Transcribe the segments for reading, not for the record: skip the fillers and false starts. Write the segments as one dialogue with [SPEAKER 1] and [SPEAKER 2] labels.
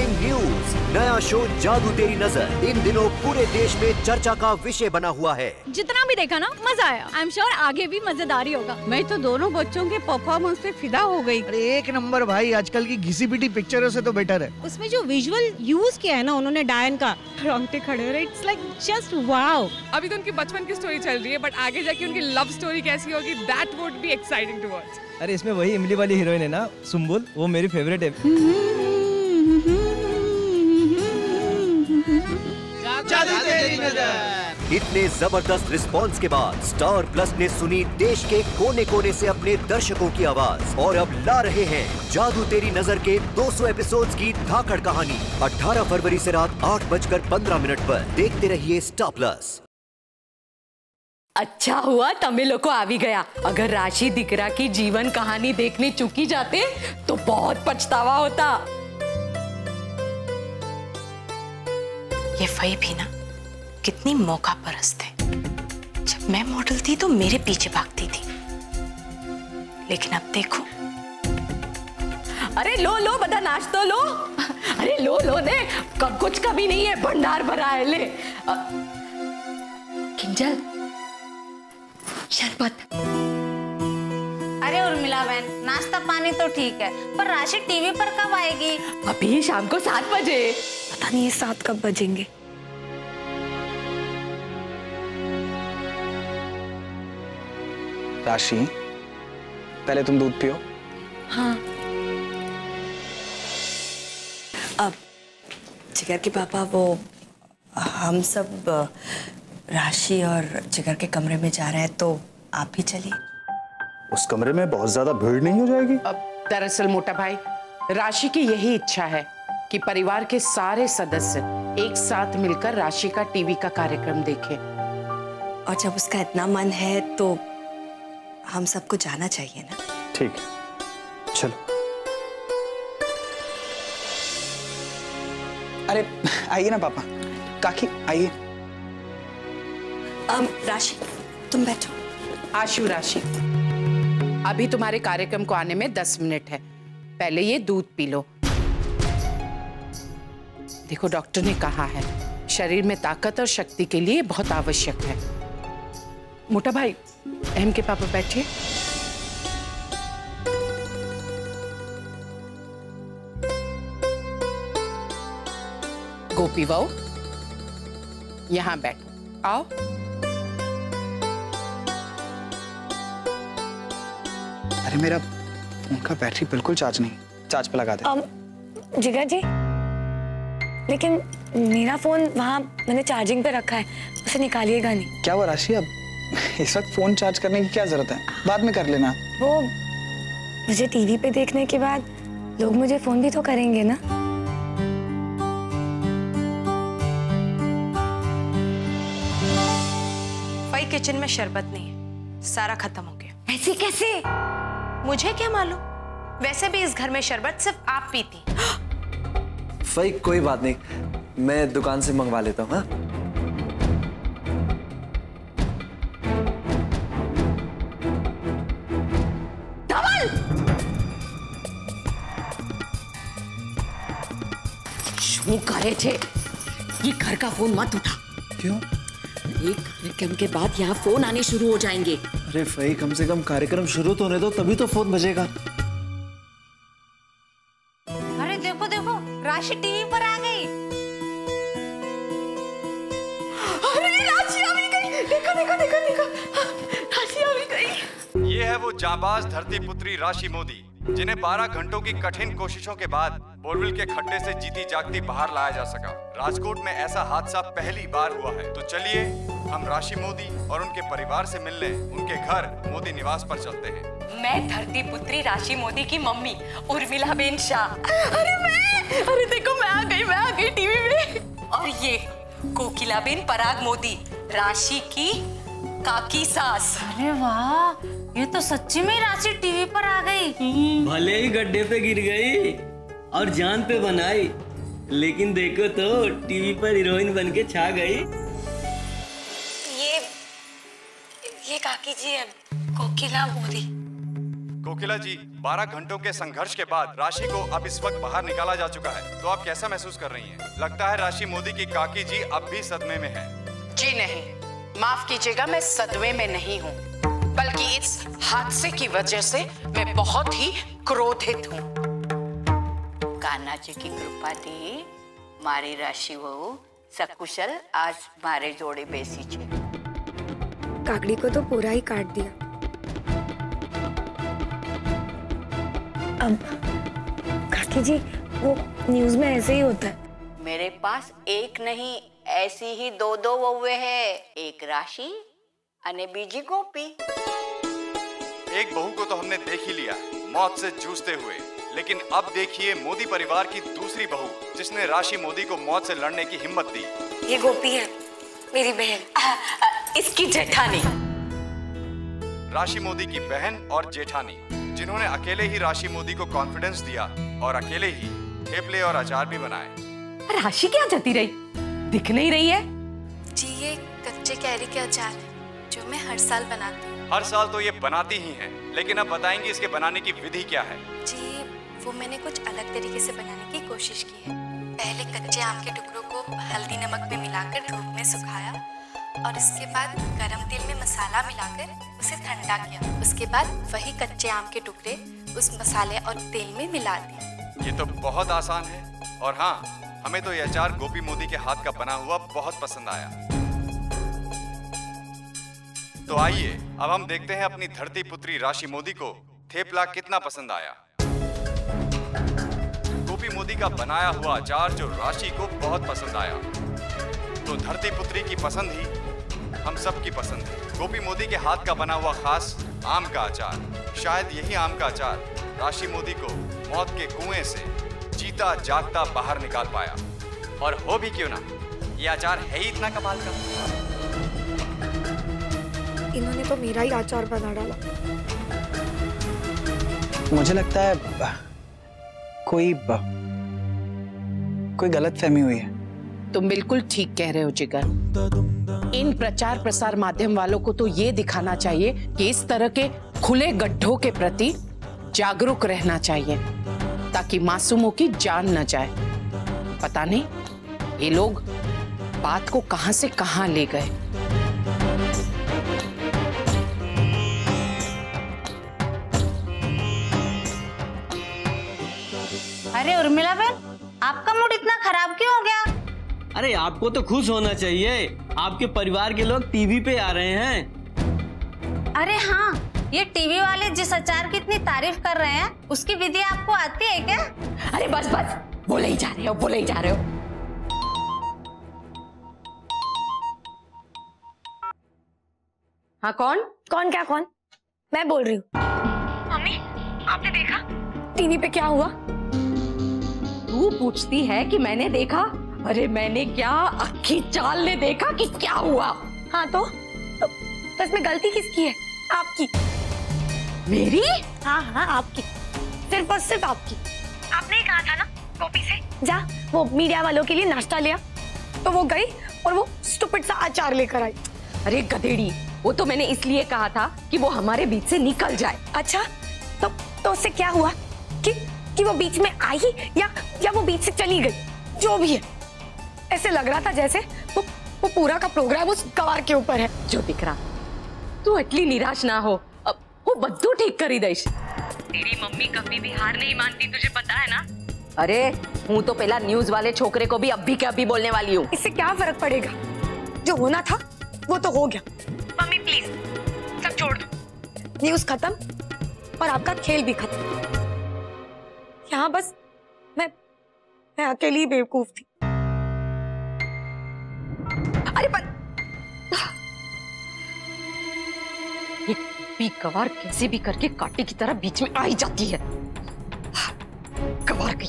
[SPEAKER 1] Breaking news, नया show जादू तेरी नजर इन दिनों पूरे देश में चर्चा का विषय बना हुआ है।
[SPEAKER 2] जितना भी देखा ना मजा आया। आई एम श्योर आगे भी मजेदार ही होगा।
[SPEAKER 3] मैं तो दोनों बच्चों के परफॉर्मेंस पे फिदा हो गई।
[SPEAKER 4] अरे एक नंबर भाई, आजकल की घिसी पिटी पिक्चरों से तो बेटर है।
[SPEAKER 3] उसमें जो विजुअल यूज किया है ना उन्होंने डायन का, रोंगटे खड़े हो रहे। It's like just wow.
[SPEAKER 5] अभी तो उनकी बचपन की स्टोरी चल रही है, बट आगे जाके उनकी लव स्टोरी कैसी होगी, that would be exciting to watch.
[SPEAKER 6] अरे इसमें वही इमली वाली हीरोइन है ना, सुम्बुल, वो मेरी फेवरेट है।
[SPEAKER 4] जादू तेरी नजर।
[SPEAKER 1] इतने जबरदस्त रिस्पांस के बाद स्टार प्लस ने सुनी देश के कोने कोने से अपने दर्शकों की आवाज और अब ला रहे हैं जादू तेरी नजर के 200 एपिसोड्स की धाकड़ कहानी। 18 फरवरी से रात 8:15 पर देखते रहिए स्टार प्लस।
[SPEAKER 7] अच्छा हुआ तमिलों को आ भी गया। अगर राशि दिकरा की जीवन कहानी देखने चुकी जाते तो बहुत पछतावा होता।
[SPEAKER 8] ये फई भी ना कितनी मौका परस्त है। जब मैं मॉडल थी तो मेरे पीछे भागती थी, लेकिन अब देखो।
[SPEAKER 7] अरे लो लो बता, नाच तो लो। अरे लो लो ने, कब कुछ कभी नहीं है, भंडार भरा है। ले किंजल शरबत।
[SPEAKER 9] अरे उर्मिला बहन, नाश्ता पानी तो ठीक है, पर राशि टीवी पर कब आएगी?
[SPEAKER 7] अभी शाम को 7 बजे।
[SPEAKER 8] पता नहीं ये 7 कब बजेंगे।
[SPEAKER 10] राशि, पहले तुम दूध पियो।
[SPEAKER 8] हाँ। अब जिगर के पापा, वो हम सब राशि और जिगर के कमरे में जा रहे हैं, तो आप भी चलिए।
[SPEAKER 10] उस कमरे में बहुत ज्यादा भीड़ नहीं हो जाएगी?
[SPEAKER 11] दरअसल मोटा भाई, राशि की यही इच्छा है कि परिवार के सारे सदस्य एक साथ मिलकर राशि का टीवी का कार्यक्रम देखें।
[SPEAKER 8] और जब उसका इतना मन है तो हम सबको जाना चाहिए ना।
[SPEAKER 10] ठीक है, चलो। अरे आइए ना पापा, काकी आइए।
[SPEAKER 8] राशि तुम बैठो।
[SPEAKER 11] आशु, राशि, अभी तुम्हारे कार्यक्रम को आने में 10 मिनट है, पहले ये दूध पी लो। देखो डॉक्टर ने कहा है शरीर में ताकत और शक्ति के लिए बहुत आवश्यक है। मोटा भाई, अहम के पापा बैठिए। गोपी बहू, यहां बैठो, आओ।
[SPEAKER 10] अरे मेरा फोन का बैटरी बिल्कुल चार्ज नहीं, चार्ज पे लगा दे।
[SPEAKER 8] जिगर जी, लेकिन मेरा फोन वहाँ मैंने चार्जिंग पे रखा है, उसे निकालिएगा नहीं।
[SPEAKER 10] क्या हुआ राशि, अब इस वक्त फोन चार्ज करने की क्या जरूरत है, बाद में कर लेना।
[SPEAKER 8] वो मुझे टीवी पे देखने के बाद लोग मुझे फोन भी तो करेंगे ना।
[SPEAKER 9] भाई किचन में शरबत नहीं है, सारा खत्म हो गया।
[SPEAKER 8] ऐसे कैसे?
[SPEAKER 9] मुझे क्या मालूम, वैसे भी इस घर में शरबत सिर्फ आप पीती।
[SPEAKER 6] फई कोई बात नहीं, मैं दुकान से मंगवा लेता हूँ। हाँ,
[SPEAKER 7] शू करे थे, ये घर का फोन मत उठा।
[SPEAKER 6] क्यों?
[SPEAKER 7] एक कार्यक्रम के बाद यहाँ फोन आने शुरू हो जाएंगे।
[SPEAKER 6] अरे फई, कम से कम कार्यक्रम शुरू तो होने दो, तभी तो फोन बजेगा।
[SPEAKER 9] अरे देखो देखो, राशि टीवी पर आ गई।
[SPEAKER 7] अरे राशि आ भी गई, देखो देखो देखो देखो, राशि आ भी गई।
[SPEAKER 12] ये है वो जाबाज धरती पुत्री राशि मोदी, जिन्हें 12 घंटों की कठिन कोशिशों के बाद बोरविल के खड्डे से जीती जागती बाहर लाया जा सका। राजकोट में ऐसा हादसा पहली बार हुआ है। तो चलिए हम राशि मोदी और उनके परिवार से मिलने उनके घर मोदी निवास पर चलते हैं।
[SPEAKER 7] मैं धरती पुत्री राशि मोदी की मम्मी उर्मिला बेन शाह। अरे देखो मैं आ गई टीवी में। और ये कोकिला बेन पराग मोदी, राशि की काकी सास।
[SPEAKER 9] अरे वाह, ये तो सच्ची में राशि टीवी पर आ गई।
[SPEAKER 13] भले ही गड्ढे पे गिर गई और जान पे बनाई, लेकिन देखो तो टीवी पर हीरोइन बन के छा गई।
[SPEAKER 8] ये काकी जी है, कोकिला मोदी।
[SPEAKER 12] कोकिला जी, 12 घंटों के संघर्ष के बाद राशि को अब इस वक्त बाहर निकाला जा चुका है, तो आप कैसा महसूस कर रही हैं? लगता है राशि मोदी की काकी जी अब भी सदमे में है।
[SPEAKER 11] जी नहीं, माफ कीजिएगा, मैं सदमे में नहीं हूँ, बल्कि इस हादसे की वजह से मैं बहुत ही क्रोधित हूँ।
[SPEAKER 7] कान्हा जी की कृपा थी मारी राशि वहू सकुशल आज मारे जोड़े बेसी छे।
[SPEAKER 14] काकड़ी को तो पूरा ही काट दिया। अब काकी जी, वो न्यूज में ऐसे ही होता है।
[SPEAKER 7] मेरे पास एक नहीं, ऐसी ही दो दो वहुए हैं, एक राशि अने बीजी गोपी।
[SPEAKER 12] एक बहू को तो हमने देख ही लिया मौत से जूझते हुए, लेकिन अब देखिए मोदी परिवार की दूसरी बहू जिसने राशि मोदी को मौत से लड़ने की हिम्मत दी।
[SPEAKER 14] ये गोपी है, मेरी बहन,
[SPEAKER 7] इसकी जेठानी।
[SPEAKER 12] राशि मोदी की बहन और जेठानी, जिन्होंने अकेले ही राशि मोदी को कॉन्फिडेंस दिया और अकेले ही थेपले और अचार भी बनाए।
[SPEAKER 7] राशि क्या जाती रही, दिख नहीं रही है?
[SPEAKER 14] जी ये कच्चे कैरी के अचार है जो मैं हर साल बनाती हूँ।
[SPEAKER 12] हर साल तो ये बनाती ही हैं, लेकिन अब बताएंगी इसके बनाने की विधि क्या है?
[SPEAKER 14] जी वो मैंने कुछ अलग तरीके से बनाने की कोशिश की है। पहले कच्चे आम के टुकड़ों को हल्दी नमक में मिलाकर धूप में सुखाया और इसके बाद गरम तेल में मसाला मिलाकर उसे ठंडा किया। उसके बाद वही कच्चे आम के टुकड़े उस मसाले और तेल में मिला दिए।
[SPEAKER 12] ये तो बहुत आसान है, और हाँ, हमें तो ये अचार गोपी मोदी के हाथ का बना हुआ बहुत पसंद आया। तो आइए अब हम देखते हैं अपनी धरती पुत्री राशि मोदी को थेपला कितना पसंद आया। गोपी मोदी का बनाया हुआ अचार जो राशि को बहुत पसंद आया, तो धरती पुत्री की पसंद ही हम सब की पसंद है। गोपी मोदी के हाथ का बना हुआ खास आम का अचार, शायद यही आम का अचार राशि मोदी को मौत के कुएं से जीता जागता बाहर निकाल पाया। और हो भी क्यों ना, ये अचार है ही इतना कमाल का।
[SPEAKER 14] इन्होंने तो मेरा ही अचार बना डाला।
[SPEAKER 10] मुझे लगता है कोई गलतफहमी हुई है।
[SPEAKER 11] तुम बिल्कुल ठीक कह रहे हो जिगर। इन प्रचार प्रसार माध्यम वालों को तो ये दिखाना चाहिए कि इस तरह के खुले गड्ढों के प्रति जागरूक रहना चाहिए, ताकि मासूमों की जान न जाए। पता नहीं ये लोग बात को कहां से कहां ले गए।
[SPEAKER 15] अरे उर्मिला बहन, आपका मूड इतना खराब क्यों हो गया?
[SPEAKER 13] अरे आपको तो खुश होना चाहिए, आपके परिवार के लोग टीवी पे आ रहे हैं।
[SPEAKER 15] अरे हाँ, ये टीवी वाले जिस अचार की इतनी तारीफ कर रहे हैं उसकी विधि आपको आती है क्या?
[SPEAKER 7] अरे बस बस, बोले ही जा रहे हो, बोले ही जा रहे हो।
[SPEAKER 15] हाँ कौन?
[SPEAKER 14] कौन क्या कौन? मैं बोल रही हूँ।
[SPEAKER 15] मम्मी, आपने देखा
[SPEAKER 14] टीवी पे क्या हुआ?
[SPEAKER 7] तू पूछती है कि मैंने देखा? अरे मैंने क्या, अक्खी चाल ने देखा कि क्या हुआ।
[SPEAKER 14] हाँ तो इसमें गलती किसकी है? आपकी।
[SPEAKER 7] मेरी?
[SPEAKER 14] हाँ हाँ आपकी, सिर्फ और सिर्फ आपकी। आपने ही कहा था ना गोपी से जा वो मीडिया वालों के लिए नाश्ता लिया, तो वो गई और वो स्टूपिड सा अचार लेकर आई।
[SPEAKER 7] अरे गधेड़ी, वो तो मैंने इसलिए कहा था कि वो हमारे बीच से निकल जाए।
[SPEAKER 14] अच्छा तो उससे क्या हुआ कि वो बीच में आई या वो बीच से चली गई? जो भी है, ऐसे लग रहा था जैसे वो पूरा का प्रोग्राम उस गवार के ऊपर है।
[SPEAKER 7] जो दिख रहा, तू इतनी निराश ना हो, अब वो बद्दू ठीक करी देश।
[SPEAKER 15] तेरी मम्मी कभी भी हार नहीं मानती, तुझे पता है ना?
[SPEAKER 7] अरे हूँ तो पहला न्यूज वाले छोकरे को भी अभी के अभी बोलने वाली हूँ।
[SPEAKER 14] इससे क्या फर्क पड़ेगा? जो होना था वो तो हो गया। मम्मी प्लीज सब छोड़ दो, न्यूज खत्म और आपका खेल भी खत्म। यहाँ बस मैं अकेली बेवकूफ थी।
[SPEAKER 7] अरे पर ये भी गवार कैसे भी करके कांटे की तरह बीच में आ ही जाती है। गवार गई।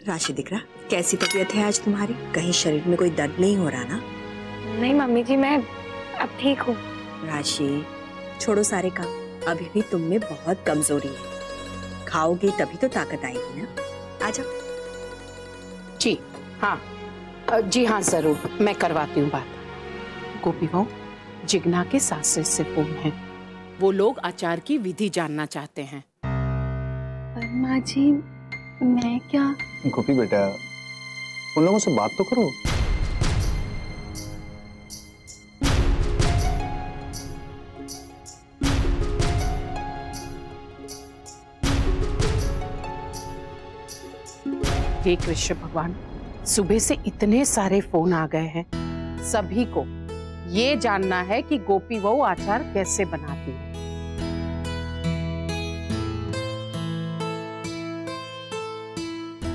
[SPEAKER 16] राशि दिख रहा, कैसी तबीयत है आज तुम्हारी? कहीं शरीर में कोई दर्द नहीं हो रहा ना?
[SPEAKER 14] नहीं मम्मी जी, मैं अब ठीक हूँ।
[SPEAKER 16] राशि छोड़ो सारे काम, अभी भी तुम में बहुत कमजोरी है। खाओगी तभी तो ताकत आएगी ना। आजा।
[SPEAKER 11] जी हाँ, जी हाँ जरूर, मैं करवाती हूँ बात। गोपी बहू, जिग्ना के सासरे से फोन है। वो लोग आचार की विधि जानना चाहते हैं।
[SPEAKER 14] पर माँ जी, मैं क्या?
[SPEAKER 10] गोपी बेटा, उन लोगों से बात तो करो।
[SPEAKER 11] हे कृष्ण भगवान, सुबह से इतने सारे फोन आ गए हैं। सभी को ये जानना है कि गोपी बहू आचार कैसे बनाती है।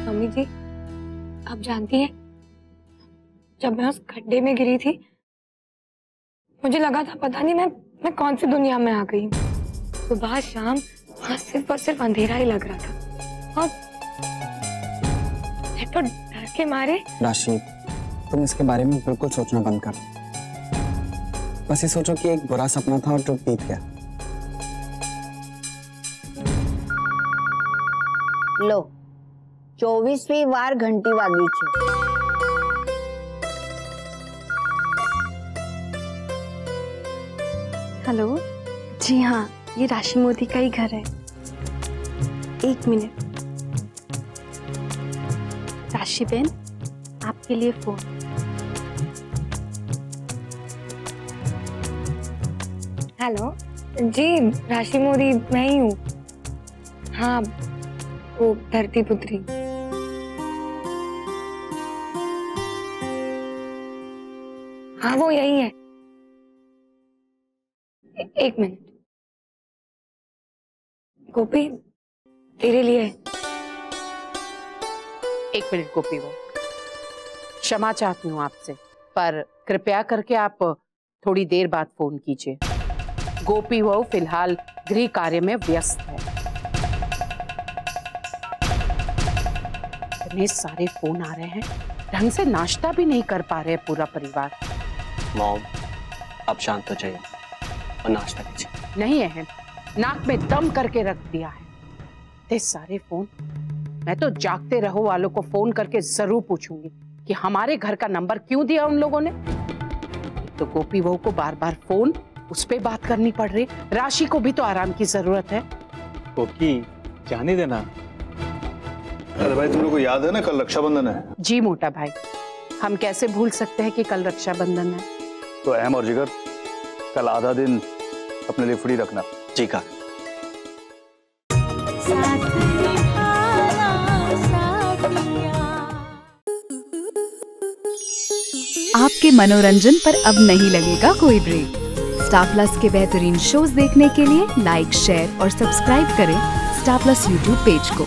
[SPEAKER 14] मम्मी जी, आप जानती हैं, जब मैं उस खड्डे में गिरी थी, मुझे लगा था पता नहीं मैं कौन सी दुनिया में आ गई हूँ। सुबह शाम वहाँ सिर्फ और सिर्फ अंधेरा ही लग रहा था और मैं तो डर के मारे।
[SPEAKER 6] राशि, तुम इसके बारे में बिल्कुल सोचना बंद करो। बस ये सोचो कि एक बुरा सपना था और जो बीत गया।
[SPEAKER 17] लो, 24वीं बार घंटी वागी छे।
[SPEAKER 14] हेलो, जी हाँ, ये राशि मोदी का ही घर है। 1 मिनट। राशि बेन, आपके लिए फोन। हेलो जी, राशि मोदी मैं ही हूँ। हाँ, वो धरती पुत्री। हाँ, वो यही है। 1 मिनट। गोपी, तेरे लिए।
[SPEAKER 11] 1 मिनट गोपी, वो क्षमा चाहती हूँ आपसे, पर कृपया करके आप थोड़ी देर बाद फोन कीजिए। गोपी वो फिलहाल गृह कार्य में व्यस्त है। इतने सारे फोन आ रहे हैं, ढंग से नाश्ता भी नहीं कर पा रहे पूरा परिवार।
[SPEAKER 6] मॉम, अब शांत हो जाइए और नाश्ता कीजिए।
[SPEAKER 11] नहीं है, नाक में दम करके रख दिया है। इतने सारे फोन, मैं तो जागते रहो वालों को फोन करके जरूर पूछूंगी कि हमारे घर का नंबर क्यों दिया उन लोगों ने। तो गोपी बहू को बार बार फोन, उस पे बात करनी पड़ रही। राशि को भी तो आराम की जरूरत है।
[SPEAKER 10] गोपी, जाने देना।
[SPEAKER 18] अरे भाई, तुम लोग को याद है ना, कल रक्षाबंधन है।
[SPEAKER 11] जी मोटा भाई, हम कैसे भूल सकते हैं कि कल रक्षाबंधन है।
[SPEAKER 18] तो अहम और जिगर, कल आधा दिन अपने लिए फ्री रखना।
[SPEAKER 6] जी का।
[SPEAKER 19] आपके मनोरंजन पर अब नहीं लगेगा कोई ब्रेक। स्टार प्लस के बेहतरीन शोज देखने के लिए लाइक, शेयर और सब्सक्राइब करें स्टार प्लस यूट्यूब पेज को।